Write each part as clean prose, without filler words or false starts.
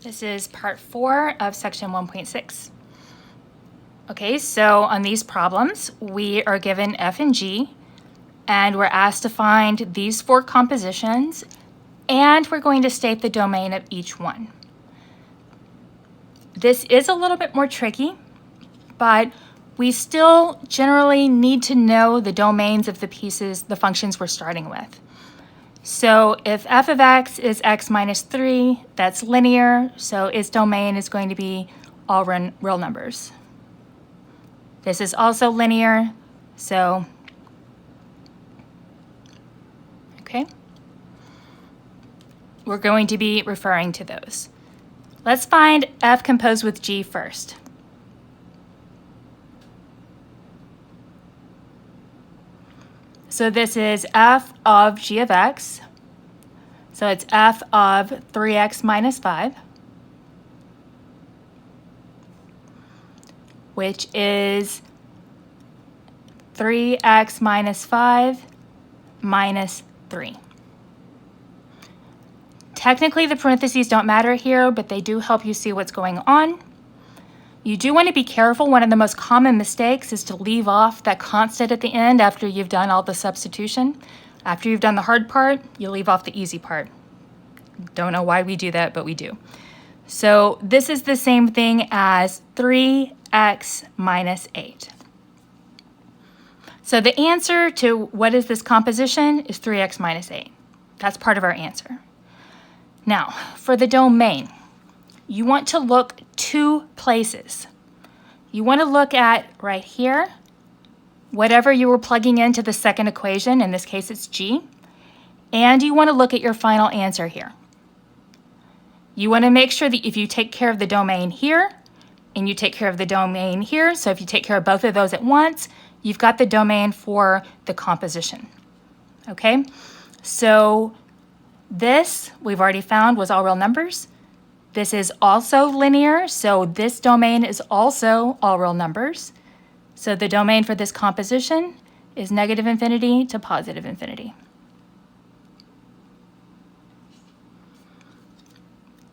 This is part 4 of section 1.6. Okay, so on these problems, we are given F and G, and we're asked to find these 4 compositions, and we're going to state the domain of each one. This is a little bit more tricky, but we still generally need to know the domains of the pieces, the functions we're starting with. So if f of x is x minus 3, that's linear, so its domain is going to be all real numbers. This is also linear, so, okay. We're going to be referring to those. Let's find f composed with g first. So this is f of g of x. So it's f of 3x minus 5, which is 3x minus 5 minus 3. Technically, the parentheses don't matter here, but they do help you see what's going on. You do want to be careful. One of the most common mistakes is to leave off that constant at the end after you've done all the substitution. After you've done the hard part, you leave off the easy part. Don't know why we do that, but we do. So this is the same thing as 3x minus 8. So the answer to what is this composition is 3x minus 8. That's part of our answer. Now, for the domain, you want to look 2 places. You want to look at right here, whatever you were plugging into the second equation, in this case it's g, and you want to look at your final answer here. You want to make sure that if you take care of the domain here, and you take care of the domain here, so if you take care of both of those at once, you've got the domain for the composition. Okay, so this we've already found was all real numbers. This is also linear, so this domain is also all real numbers. So the domain for this composition is negative infinity to positive infinity.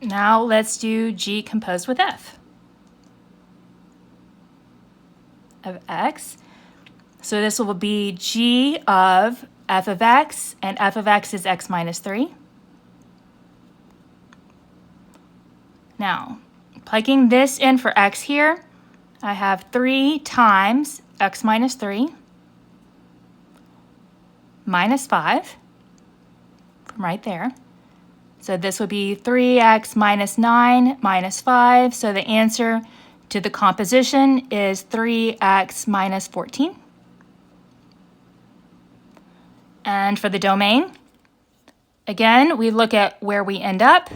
Now let's do g composed with f of x. So this will be g of f of x, and f of x is x minus 3. Now, plugging this in for x here, I have 3 times x minus 3 minus 5 from right there. So this would be 3x minus 9 minus 5. So the answer to the composition is 3x minus 14. And for the domain, again, we look at where we end up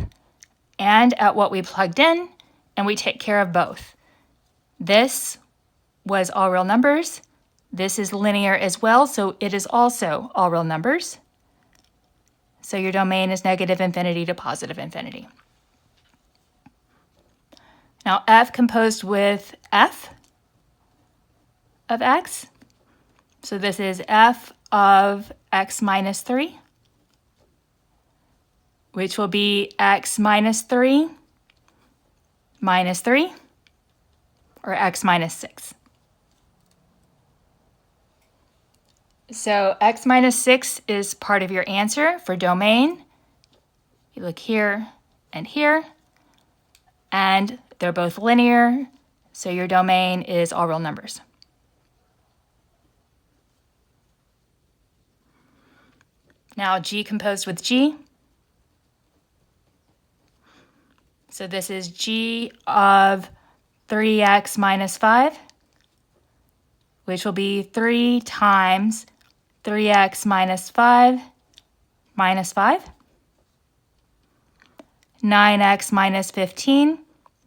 and at what we plugged in, and we take care of both. This was all real numbers. This is linear as well, so it is also all real numbers. So your domain is negative infinity to positive infinity. Now f composed with f of x. So this is f of x minus 3, which will be x minus 3 minus 3, or x minus 6. So x minus 6 is part of your answer for domain. You look here, and they're both linear, so your domain is all real numbers. Now g composed with g. So this is g of 3x minus 5, which will be 3 times 3x minus 5 minus 5. 9x minus 15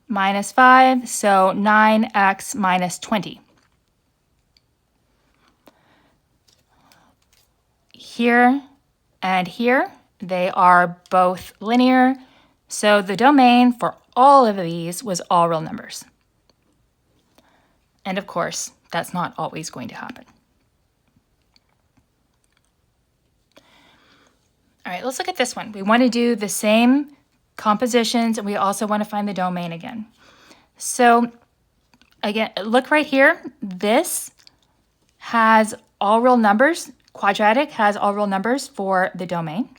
minus 5, so 9x minus 20. Here and here, they are both linear. So the domain for all of these was all real numbers. And of course, that's not always going to happen. All right, let's look at this one. We want to do the same compositions, and we also want to find the domain again. So again, look right here. This has all real numbers. Quadratic has all real numbers for the domain.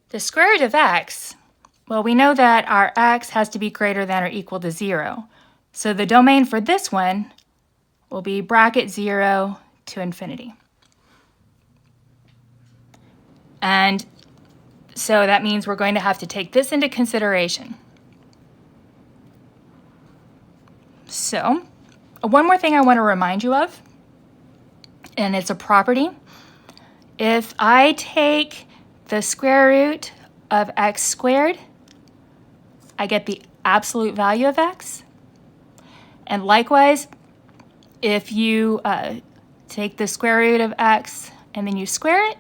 The square root of x, well, we know that our x has to be greater than or equal to 0. So the domain for this one will be bracket 0 to infinity. And so that means we're going to have to take this into consideration. So one more thing I want to remind you of, and it's a property. If I take the square root of x squared, I get the absolute value of x. And likewise, if you take the square root of x and then you square it,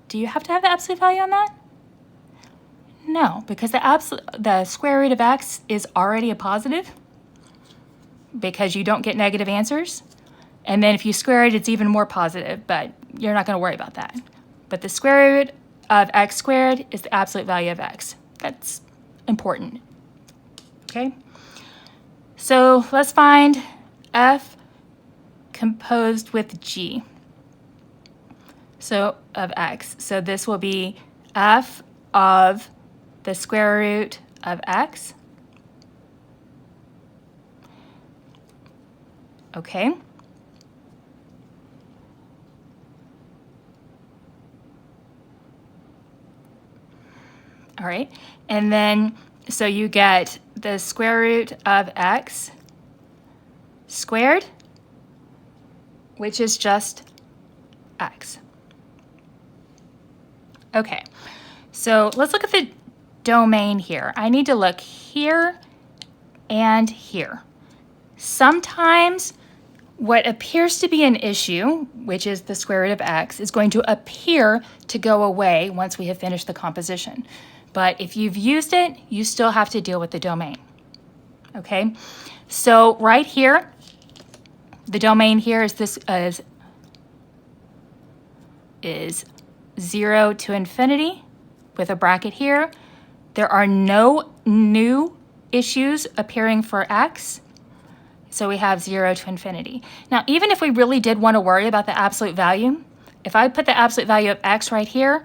do you have to have the absolute value on that? No, because the square root of x is already a positive because you don't get negative answers. And then if you square it, it's even more positive, but you're not going to worry about that. But the square root of x squared is the absolute value of x. That's important. Okay? So let's find f composed with g. So of x. So this will be f of the square root of x. Okay. All right, and then so you get the square root of x squared, which is just x. Okay, so let's look at the domain here. I need to look here and here. Sometimes what appears to be an issue, which is the square root of x, is going to appear to go away once we have finished the composition. But if you've used it, you still have to deal with the domain. Okay, so right here, the domain here is this is 0 to infinity with a bracket here. There are no new issues appearing for x, so we have 0 to infinity. Now, even if we really did want to worry about the absolute value, if I put the absolute value of x right here,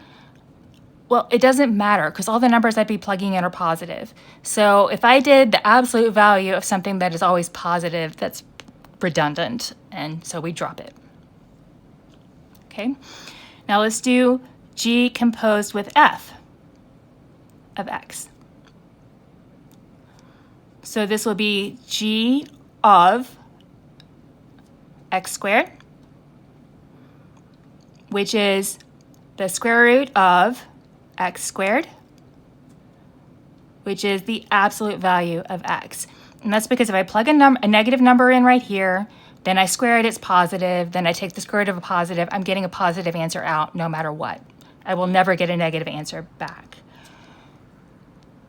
well, it doesn't matter because all the numbers I'd be plugging in are positive. So if I did the absolute value of something that is always positive, that's redundant, and so we drop it. Okay, now let's do g composed with f of x. So this will be g of x squared, which is the square root of x squared, which is the absolute value of x. And that's because if I plug a negative number in right here, then I square it, it's positive, then I take the square root of a positive, I'm getting a positive answer out no matter what. I will never get a negative answer back.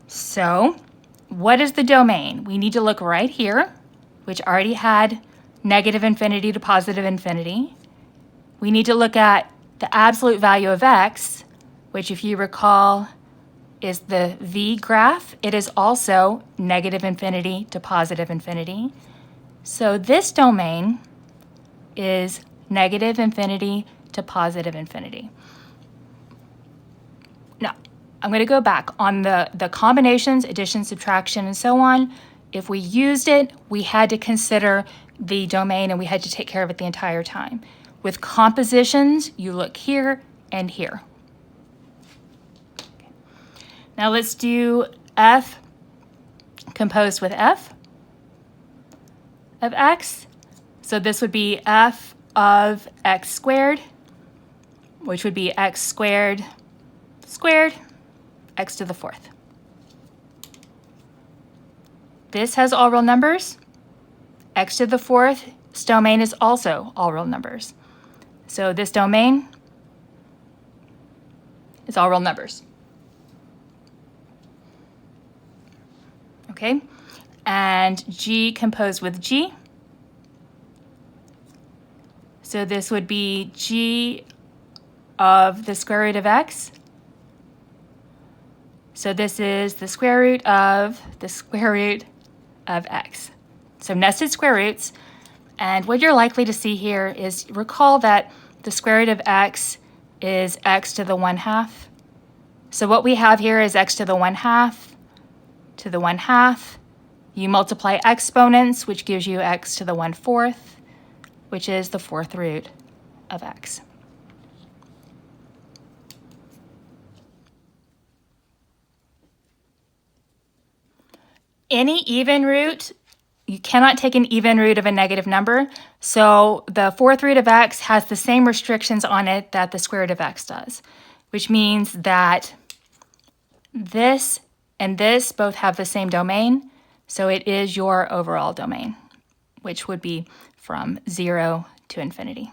So what is the domain? We need to look right here, which already had negative infinity to positive infinity. We need to look at the absolute value of x, which if you recall is the V graph. It is also negative infinity to positive infinity. So this domain is negative infinity to positive infinity. Now, I'm going to go back on the combinations, addition, subtraction, and so on. If we used it, we had to consider the domain and we had to take care of it the entire time. With compositions, you look here and here. Okay. Now let's do f composed with f of x. So this would be f of x squared, which would be x squared squared, x to the fourth. This has all real numbers. X to the fourth, this domain is also all real numbers. So this domain is all real numbers. Okay, and g composed with g. So this would be g of the square root of x. So this is the square root of x. So nested square roots. And what you're likely to see here is, recall that the square root of x is x to the 1/2. So what we have here is x to the 1/2 to the 1/2. You multiply exponents, which gives you x to the 1/4, which is the 4th root of x. Any even root, you cannot take an even root of a negative number, so the 4th root of x has the same restrictions on it that the square root of x does, which means that this and this both have the same domain, so it is your overall domain, which would be from 0 to infinity.